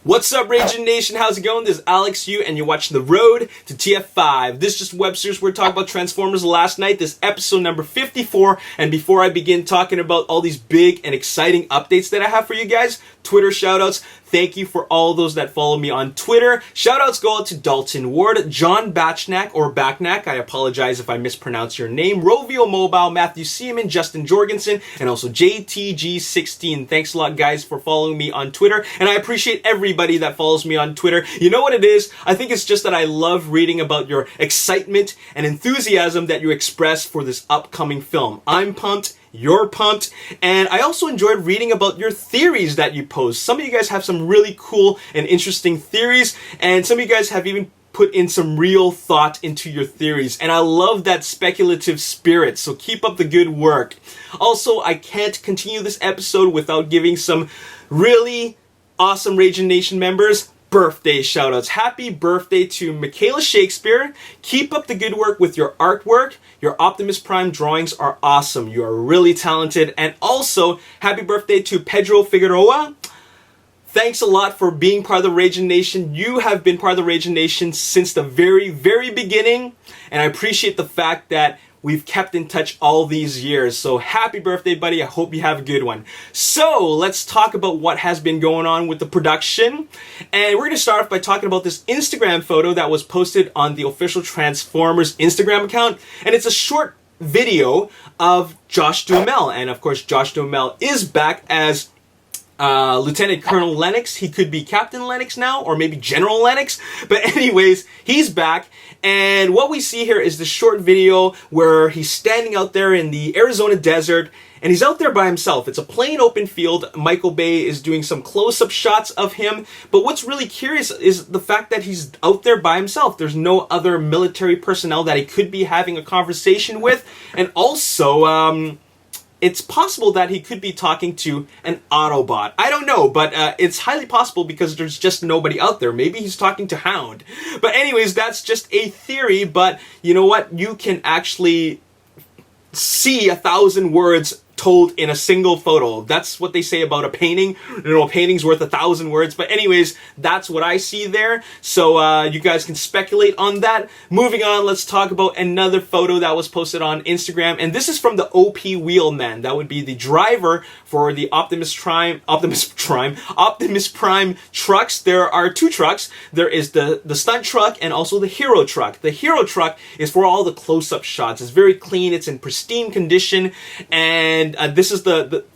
What's up, Ragin Nation? How's it going? This is Alex Yu, and you're watching The Road to TF5. This is just web series. We're talking about Transformers last night. This episode number 54. And before I begin talking about all these big and exciting updates that I have for you guys, Twitter shoutouts. Thank you for all those that follow me on Twitter. Shoutouts go out to Dalton Ward, John Bachnak or Bachnak. I apologize if I mispronounce your name. Rovio Mobile, Matthew Seaman, Justin Jorgensen, and also JTG16. Thanks a lot, guys, for following me on Twitter. And I appreciate everybody that follows me on Twitter. You know what it is? I think it's just that I love reading about your excitement and enthusiasm that you express for this upcoming film. I'm pumped. You're pumped, and I also enjoyed reading about your theories that you post. Some of you guys have some really cool and interesting theories, and some of you guys have even put in some real thought into your theories, and I love that speculative spirit, so keep up the good work. Also, I can't continue this episode without giving some really awesome Ragin Nation members birthday shoutouts. Happy birthday to Michaela Shakespeare. Keep up the good work with your artwork. Your Optimus Prime drawings are awesome. You are really talented. And also, happy birthday to Pedro Figueroa. Thanks a lot for being part of the Ragin Nation. You have been part of the Ragin Nation since the very, very beginning. And I appreciate the fact that we've kept in touch all these years. So happy birthday, buddy. I hope you have a good one. So let's talk about what has been going on with the production. And we're going to start off by talking about this Instagram photo that was posted on the official Transformers Instagram account. And it's a short video of Josh Duhamel. And of course, Josh Duhamel is back as Lieutenant Colonel Lennox. He could be Captain Lennox now, or maybe General Lennox. But anyways, he's back. And what we see here is the short video where he's standing out there in the Arizona desert, and he's out there by himself. It's a plain open field. Michael Bay is doing some close-up shots of him. But what's really curious is the fact that he's out there by himself. There's no other military personnel that he could be having a conversation with. And also, it's possible that he could be talking to an Autobot. I don't know, but it's highly possible because there's just nobody out there. Maybe he's talking to Hound. But anyways, that's just a theory, but you know what? You can actually see 1,000 words told in a single photo. That's what they say about a painting. You know, a painting's worth 1,000 words. But anyways, that's what I see there. So you guys can speculate on that. Moving on, let's talk about another photo that was posted on Instagram. And this is from the OP Wheelman. That would be the driver for the Optimus Prime trucks. There are two trucks. There is the stunt truck and also the hero truck. The hero truck is for all the close-up shots. It's very clean. It's in pristine condition. And this is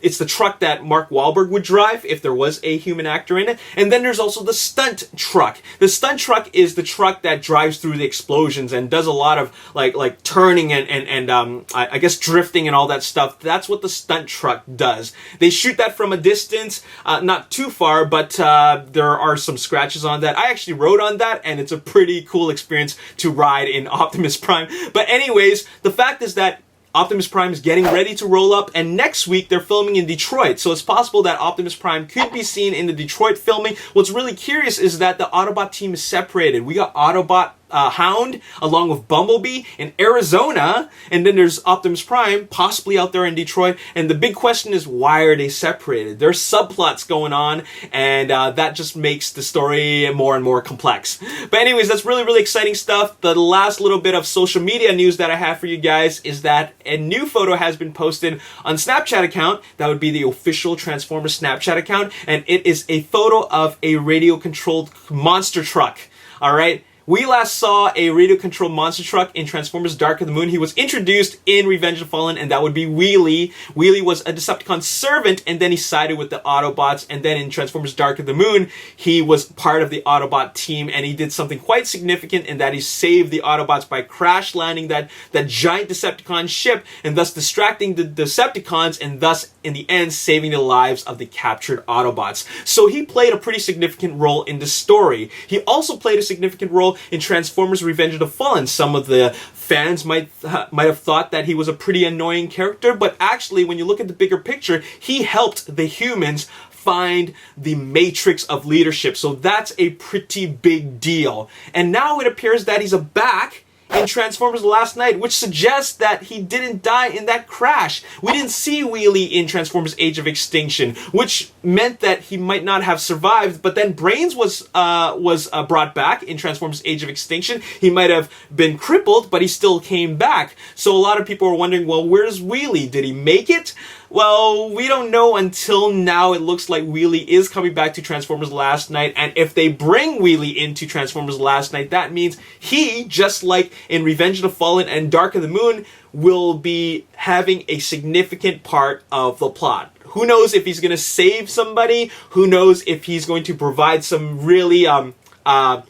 it's the truck that Mark Wahlberg would drive if there was a human actor in it. And then there's also the stunt truck. The stunt truck is the truck that drives through the explosions and does a lot of like turning and I guess drifting and all that stuff. That's what the stunt truck does. They shoot that from a distance, not too far, but there are some scratches on that. I actually rode on that, and it's a pretty cool experience to ride in Optimus Prime. But anyways, the fact is that Optimus Prime is getting ready to roll up, and next week they're filming in Detroit. So it's possible that Optimus Prime could be seen in the Detroit filming. What's really curious is that the Autobot team is separated. We got Autobot Hound along with Bumblebee in Arizona, and then there's Optimus Prime possibly out there in Detroit. And the big question is, why are they separated? There's subplots going on, and that just makes the story more and more complex. But anyways, that's really, really exciting stuff. The last little bit of social media news that I have for you guys is that a new photo has been posted on Snapchat account. That would be the official Transformers Snapchat account, and it is a photo of a radio-controlled monster truck. All right. We last saw a radio-controlled monster truck in Transformers Dark of the Moon. He was introduced in Revenge of the Fallen, and that would be Wheelie. Wheelie was a Decepticon servant, and then he sided with the Autobots. And then in Transformers Dark of the Moon, he was part of the Autobot team, and he did something quite significant in that he saved the Autobots by crash landing that giant Decepticon ship, and thus distracting the Decepticons, and thus, in the end, saving the lives of the captured Autobots. So he played a pretty significant role in the story. He also played a significant role in Transformers Revenge of the Fallen. Some of the fans might have thought that he was a pretty annoying character, but actually, when you look at the bigger picture, he helped the humans find the matrix of leadership. So that's a pretty big deal. And now it appears that he's back in Transformers Last Night, which suggests that he didn't die in that crash. We didn't see Wheelie in Transformers Age of Extinction, which meant that he might not have survived, but then Brains was brought back in Transformers Age of Extinction. He might have been crippled, but he still came back. So a lot of people are wondering, well, where's Wheelie? Did he make it? Well, we don't know until now. It looks like Wheelie is coming back to Transformers Last Night, and if they bring Wheelie into Transformers Last Night, that means he, just like in Revenge of the Fallen and Dark of the Moon, will be having a significant part of the plot. Who knows if he's going to save somebody? Who knows if he's going to provide some really, a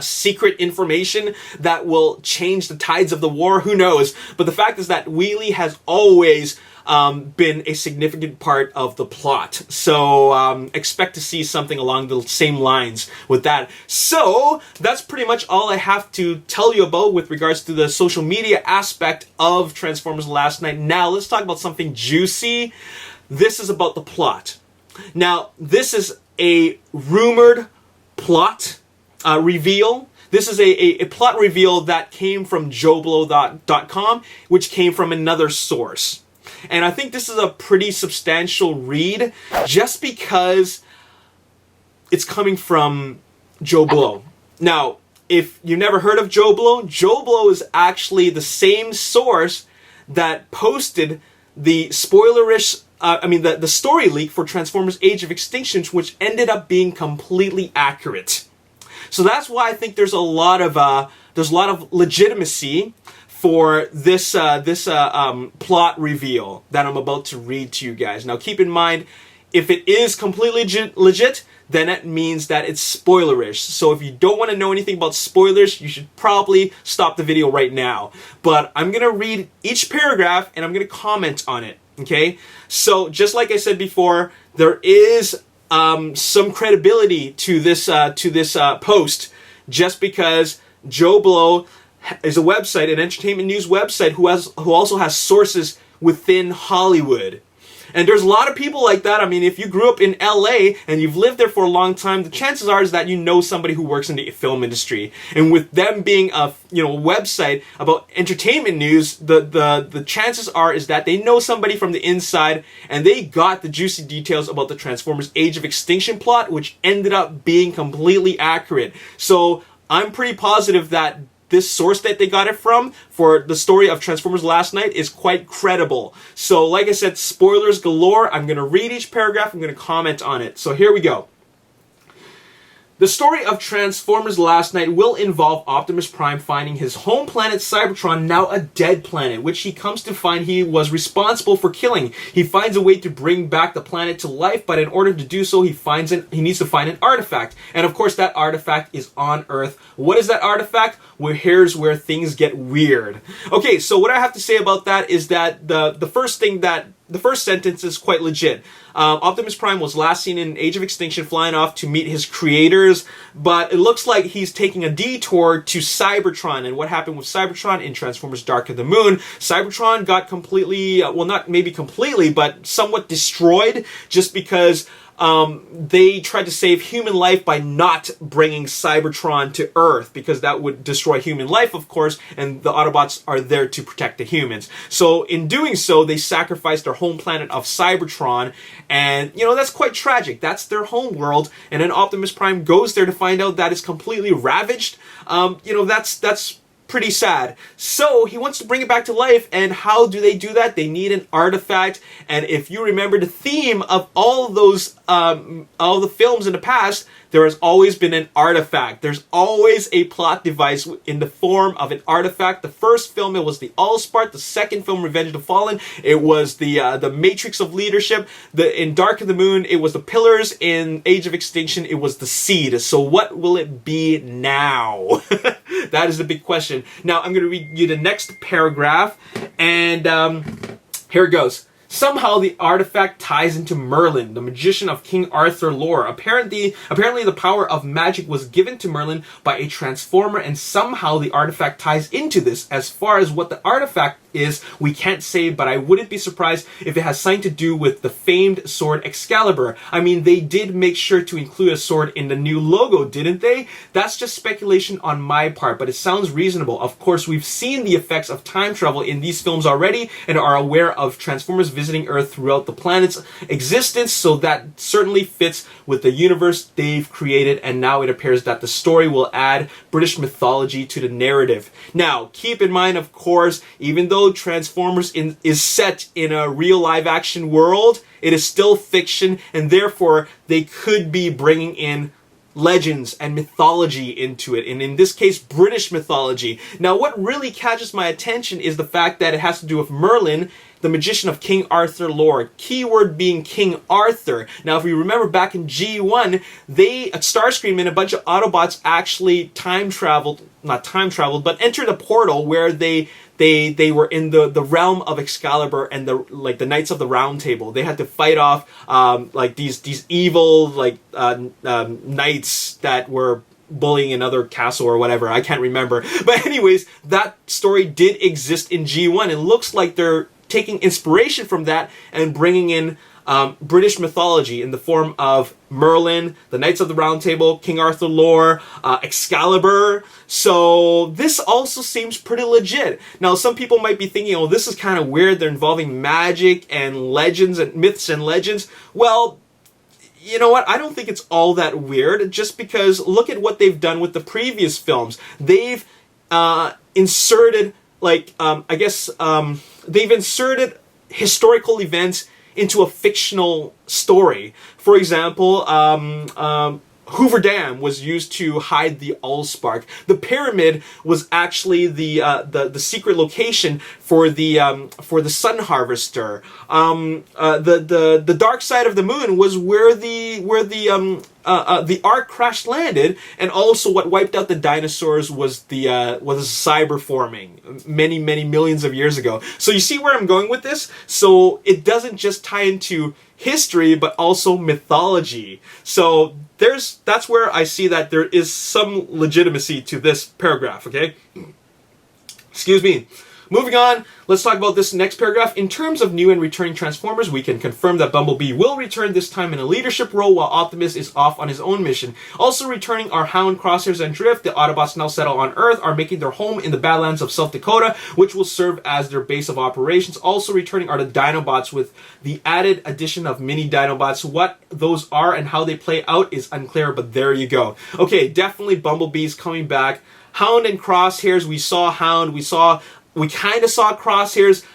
secret information that will change the tides of the war? Who knows? But the fact is that Wheelie has always been a significant part of the plot. So expect to see something along the same lines with that. So that's pretty much all I have to tell you about with regards to the social media aspect of Transformers Last Night. Now let's talk about something juicy. This is about the plot. Now this is a rumored plot reveal. This is a plot reveal that came from JoBlo.com, which came from another source. And I think this is a pretty substantial read just because it's coming from JoBlo. Now, if you've never heard of JoBlo, JoBlo is actually the same source that posted the spoilerish, the story leak for Transformers Age of Extinction, which ended up being completely accurate. So that's why I think there's a lot of legitimacy for this plot reveal that I'm about to read to you guys. Now keep in mind, if it is completely legit, then that means that it's spoilerish. So if you don't want to know anything about spoilers, you should probably stop the video right now. But I'm going to read each paragraph and I'm going to comment on it, okay? So just like I said before, there is some credibility to this post just because JoBlo is a website, an entertainment news website who also has sources within Hollywood. And there's a lot of people like that. I mean, if you grew up in LA and you've lived there for a long time, the chances are is that you know somebody who works in the film industry. And with them being a website about entertainment news, the chances are is that they know somebody from the inside and they got the juicy details about the Transformers Age of Extinction plot, which ended up being completely accurate. So I'm pretty positive that this source that they got it from for the story of Transformers Last Night is quite credible. So like I said, spoilers galore. I'm going to read each paragraph. I'm going to comment on it. So here we go. The story of Transformers Last Night will involve Optimus Prime finding his home planet Cybertron, now a dead planet, which he comes to find he was responsible for killing. He finds a way to bring back the planet to life, but in order to do so, he needs to find an artifact. And of course, that artifact is on Earth. What is that artifact? Well, here's where things get weird. Okay, so what I have to say about that is that the first sentence is quite legit. Optimus Prime was last seen in Age of Extinction flying off to meet his creators, but it looks like he's taking a detour to Cybertron. And what happened with Cybertron in Transformers Dark of the Moon? Cybertron got completely, well, not maybe completely, but somewhat destroyed just because they tried to save human life by not bringing Cybertron to Earth, because that would destroy human life, of course, and the Autobots are there to protect the humans. So in doing so, they sacrificed their home planet of Cybertron, and, that's quite tragic. That's their home world, and then Optimus Prime goes there to find out that it's completely ravaged. That's pretty sad. So he wants to bring it back to life, and how do they do that? They need an artifact. And if you remember the theme of all those all the films in the past, there has always been an artifact. There's always a plot device in the form of an artifact. The first film, it was the Allspark. The second film, Revenge of the Fallen, it was the Matrix of Leadership. In Dark of the Moon, it was the Pillars. In Age of Extinction, it was the Seed. So what will it be now? That is the big question. Now, I'm going to read you the next paragraph, and here it goes. Somehow the artifact ties into Merlin, the magician of King Arthur lore. Apparently the power of magic was given to Merlin by a transformer, and somehow the artifact ties into this. As far as what the artifact is, we can't say, but I wouldn't be surprised if it has something to do with the famed sword Excalibur. I mean, they did make sure to include a sword in the new logo, didn't they? That's just speculation on my part, but it sounds reasonable. Of course, we've seen the effects of time travel in these films already and are aware of Transformers visiting Earth throughout the planet's existence, so that certainly fits with the universe they've created, and now it appears that the story will add British mythology to the narrative. Now, keep in mind, of course, even though Transformers is set in a real live-action world, it is still fiction, and therefore they could be bringing in legends and mythology into it, and in this case, British mythology. Now, what really catches my attention is the fact that it has to do with Merlin, the magician of King Arthur lore. Keyword being King Arthur. Now, if we remember back in G1, Starscream and a bunch of Autobots actually but entered a portal where they were in the realm of Excalibur and the Knights of the Round Table. They had to fight off these evil knights that were bullying another castle or whatever. I can't remember. But anyways, that story did exist in G1. It looks like they're taking inspiration from that and bringing in British mythology in the form of Merlin, the Knights of the Round Table, King Arthur lore, Excalibur. So this also seems pretty legit. Now, some people might be thinking, oh, this is kind of weird. They're involving magic and legends and myths and legends. Well, you know what? I don't think it's all that weird, just because look at what they've done with the previous films. They've inserted, they've inserted historical events into a fictional story. For example, Hoover Dam was used to hide the Allspark. The pyramid was actually the secret location for the sun harvester. The dark side of the moon was where the Ark crash landed, and also what wiped out the dinosaurs was cyber forming many millions of years ago. So you see where I'm going with this? So it doesn't just tie into history, but also mythology. So that's where I see that there is some legitimacy to this paragraph, okay? Excuse me. Moving on, let's talk about this next paragraph. In terms of new and returning Transformers, we can confirm that Bumblebee will return, this time in a leadership role, while Optimus is off on his own mission. Also returning are Hound, Crosshairs, and Drift. The Autobots now settle on Earth are making their home in the Badlands of South Dakota, which will serve as their base of operations. Also returning are the Dinobots, with the added addition of mini Dinobots. What those are and how they play out is unclear, but there you go. Okay, definitely Bumblebee's coming back. Hound and Crosshairs, we saw Hound, we kind of saw Crosshairs.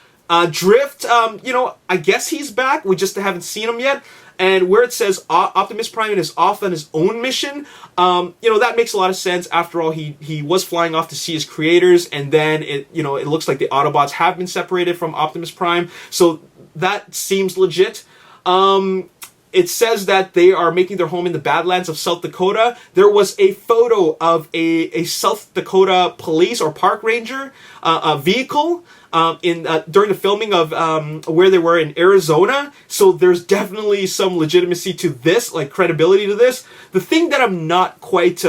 Drift, I guess he's back. We just haven't seen him yet. And where it says Optimus Prime is off on his own mission, that makes a lot of sense. After all, he was flying off to see his creators, and then it looks like the Autobots have been separated from Optimus Prime. So that seems legit. It says that they are making their home in the Badlands of South Dakota. There was a photo of a South Dakota police or park ranger vehicle during the filming of where they were in Arizona. So there's definitely some legitimacy to this, like credibility to this. The thing that I'm not quite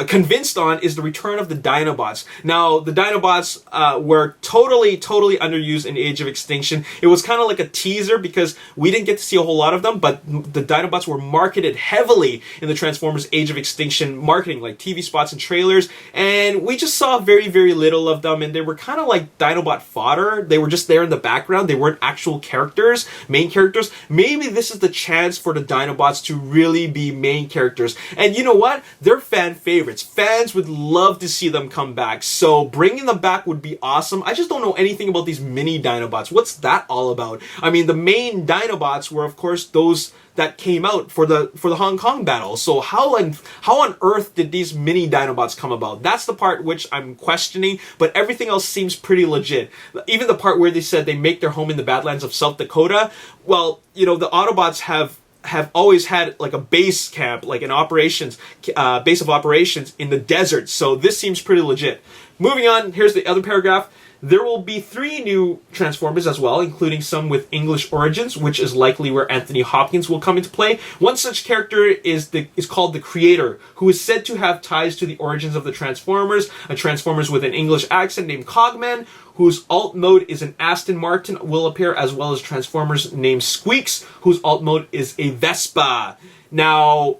convinced on is the return of the Dinobots. Now, the Dinobots were totally underused in Age of Extinction. It was kind of like a teaser because we didn't get to see a whole lot of them, but the Dinobots were marketed heavily in the Transformers Age of Extinction marketing, like TV spots and trailers, and we just saw very little of them, and they were kind of like Dinobot fodder. They were just there in the background. They weren't actual characters, main characters. Maybe this is the chance for the Dinobots to really be main characters. And you know what? They're fan favorites. Fans would love to see them come back, so bringing them back would be awesome. I just don't know anything about these mini Dinobots. What's that all about? I mean, the main Dinobots were, of course, those that came out for the Hong Kong battle. So how on earth did these mini Dinobots come about? That's the part which I'm questioning, but everything else seems pretty legit. Even the part where they said they make their home in the Badlands of South Dakota. Well, the Autobots have always had like a base camp, like an base of operations in the desert. So this seems pretty legit. Moving on, here's the other paragraph. There will be 3 new Transformers as well, including some with English origins, which is likely where Anthony Hopkins will come into play. One such character is called the Creator, who is said to have ties to the origins of the Transformers, a Transformers with an English accent named Cogman, whose alt mode is an Aston Martin, will appear, as well as Transformers named Squeaks, whose alt mode is a Vespa. Now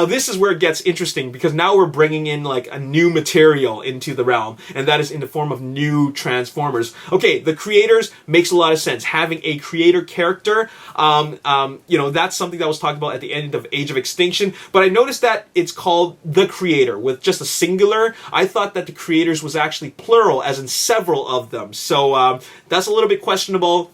this is where it gets interesting, because now we're bringing in like a new material into the realm, and that is in the form of new Transformers. Okay, the Creators makes a lot of sense. Having a creator character, that's something that was talked about at the end of Age of Extinction, but I noticed that it's called the Creator with just a singular. I thought that the Creators was actually plural, as in several of them. So that's a little bit questionable.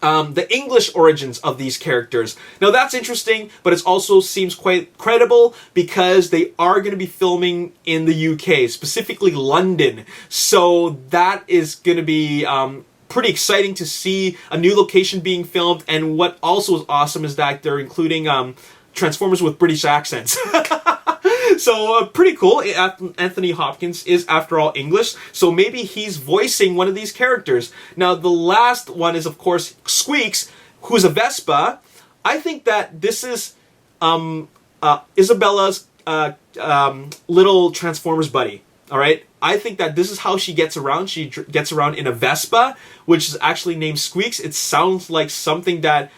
The English origins of these characters. Now that's interesting, but it also seems quite credible because they are going to be filming in the UK, specifically London. So that is going to be pretty exciting to see a new location being filmed. And what also is awesome is that they're including Transformers with British accents. So pretty cool. Anthony Hopkins is, after all, English, so maybe he's voicing one of these characters. Now, the last one is, of course, Squeaks, who's a Vespa. I think that this is Isabella's little Transformers buddy. All right? I think that this is how she gets around. She gets around in a Vespa, which is actually named Squeaks. It sounds like something that...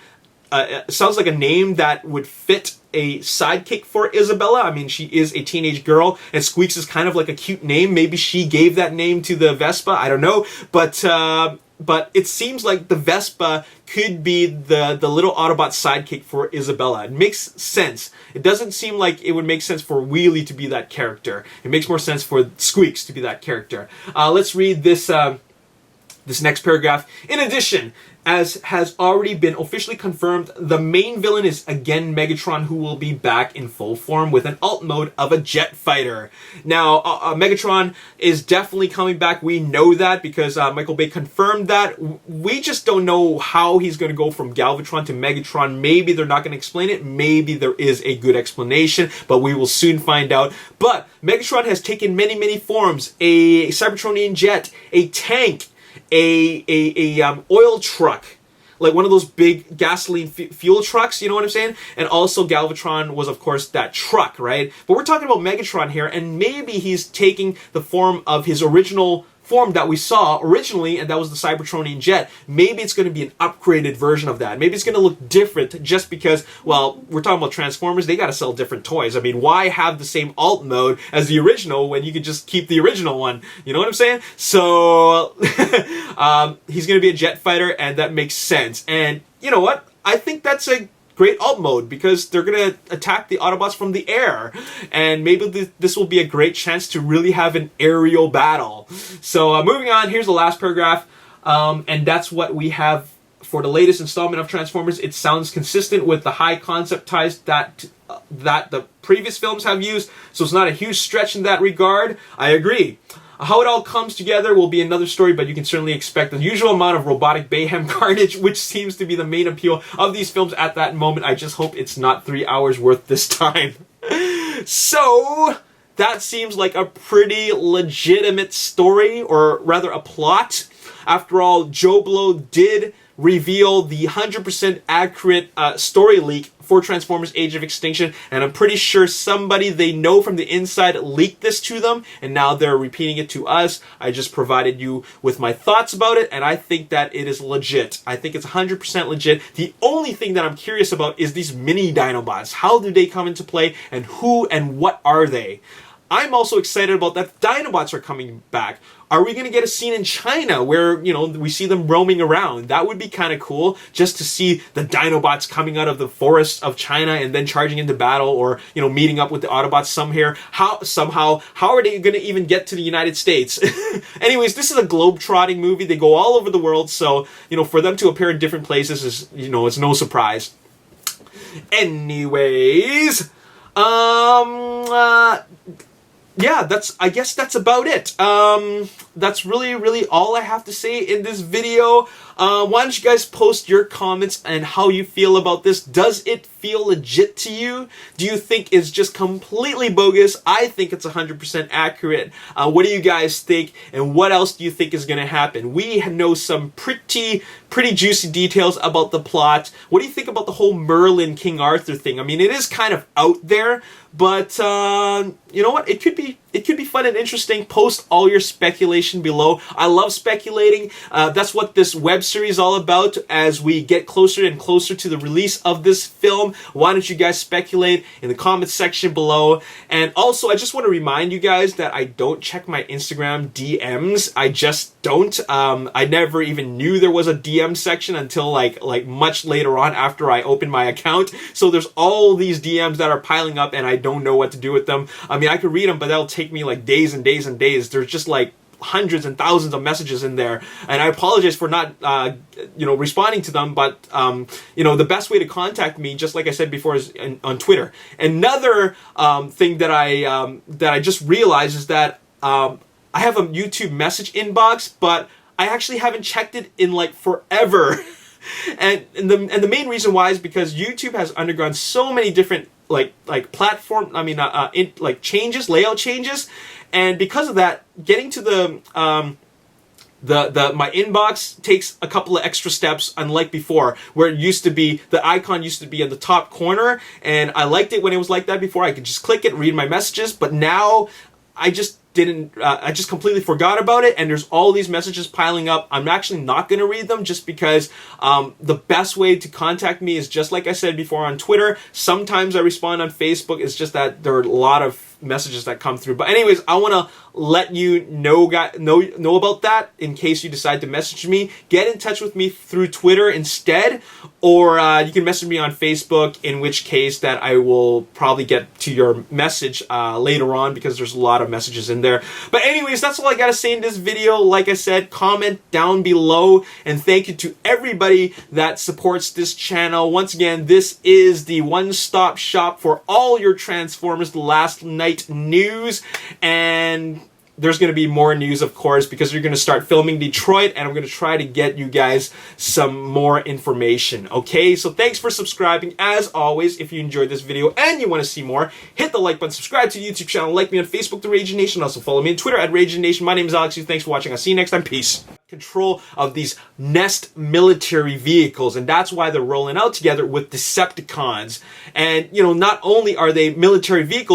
it sounds like a name that would fit a sidekick for Isabella. I mean, she is a teenage girl, and Squeaks is kind of like a cute name. Maybe she gave that name to the Vespa. I don't know. But it seems like the Vespa could be the little Autobot sidekick for Isabella. It makes sense. It doesn't seem like it would make sense for Wheelie to be that character. It makes more sense for Squeaks to be that character. Let's read this next paragraph. In addition, as has already been officially confirmed, the main villain is again Megatron, who will be back in full form with an alt mode of a jet fighter. Now, Megatron is definitely coming back. We know that because Michael Bay confirmed that. We just don't know how he's going to go from Galvatron to Megatron. Maybe they're not going to explain it. Maybe there is a good explanation, but we will soon find out. But Megatron has taken many, many forms. A Cybertronian jet, a tank, a oil truck, like one of those big gasoline fuel trucks, you know what I'm saying? And also Galvatron was, of course, that truck, right? But we're talking about Megatron here, and maybe he's taking the form of his original form that we saw originally, and that was the Cybertronian jet. Maybe it's going to be an upgraded version of that. Maybe it's going to look different just because, well, we're talking about Transformers. They got to sell different toys. I mean, why have the same alt mode as the original when you could just keep the original one? You know what I'm saying? So he's going to be a jet fighter, and that makes sense. And you know what? I think that's a great alt mode because they're going to attack the Autobots from the air, and maybe this will be a great chance to really have an aerial battle. So moving on, here's the last paragraph, and that's what we have for the latest installment of Transformers. It sounds consistent with the high concept ties that the previous films have used, so it's not a huge stretch in that regard. I agree. How it all comes together will be another story, but you can certainly expect the usual amount of robotic mayhem carnage, which seems to be the main appeal of these films at that moment. I just hope it's not 3 hours worth this time. So, that seems like a pretty legitimate story, or rather a plot. After all, Joe Blow did reveal the 100% accurate story leak for Transformers Age of Extinction, and I'm pretty sure somebody they know from the inside leaked this to them, and now they're repeating it to us. I just provided you with my thoughts about it, and I think that it is legit. I think it's 100% legit. The only thing that I'm curious about is these mini Dinobots. How do they come into play, and who and what are they? I'm also excited about that Dinobots are coming back. Are we going to get a scene in China where, you know, we see them roaming around? That would be kind of cool, just to see the Dinobots coming out of the forests of China and then charging into battle, or, you know, meeting up with the Autobots somehow. How are they going to even get to the United States? Anyways, this is a globe-trotting movie. They go all over the world, so, you know, for them to appear in different places is, you know, it's no surprise. Anyways, yeah, I guess that's about it. that's really all I have to say in this video. Why don't you guys post your comments and how you feel about this? Does it feel legit to you? Do you think it's just completely bogus? I think it's 100% accurate. What do you guys think? And what else do you think is going to happen? We know some pretty juicy details about the plot. What do you think about the whole Merlin King Arthur thing? I mean, it is kind of out there, but you know what? It could be fun and interesting. Post all your speculation below. I love speculating. That's what this web series is all about. As we get closer and closer to the release of this film, why don't you guys speculate in the comments section below? And also, I just want to remind you guys that I don't check my Instagram DMs. I just don't. I never even knew there was a DM section until like much later on after I opened my account. So there's all these DMs that are piling up, and I don't know what to do with them. I mean, I could read them, but that'll take me like days and days and days. There's just like hundreds and thousands of messages in there, and I apologize for not responding to them, but the best way to contact me, just like I said before, is on Twitter. Another thing that I just realized is that I have a YouTube message inbox, but I actually haven't checked it in like forever. and the main reason why is because YouTube has undergone so many different platform, changes, layout changes, and because of that, getting to my inbox takes a couple of extra steps, unlike before, where it used to be, the icon used to be in the top corner, and I liked it when it was like that before. I could just click it, read my messages, but now I just completely forgot about it, and there's all these messages piling up. I'm actually not going to read them, just because the best way to contact me is just like I said before on Twitter. Sometimes I respond on Facebook. It's just that there are a lot of messages that come through. But anyways, I want to let you know about that in case you decide to message me. Get in touch with me through Twitter instead, or you can message me on Facebook, in which case that I will probably get to your message later on, because there's a lot of messages in there. But anyways, that's all I gotta say in this video. Like I said, comment down below, and thank you to everybody that supports this channel. Once again, this is the one-stop shop for all your Transformers Last Night news, and there's going to be more news, of course, because you're going to start filming Detroit, and I'm going to try to get you guys some more information. Okay, so thanks for subscribing. As always, if you enjoyed this video and you want to see more, hit the like button, subscribe to the YouTube channel, like me on Facebook, The Ragin Nation. Also follow me on Twitter at Ragin Nation. My name is Alex. Thanks for watching. I'll see you next time. Peace. Control of these Nest military vehicles, and that's why they're rolling out together with Decepticons. And not only are they military vehicles,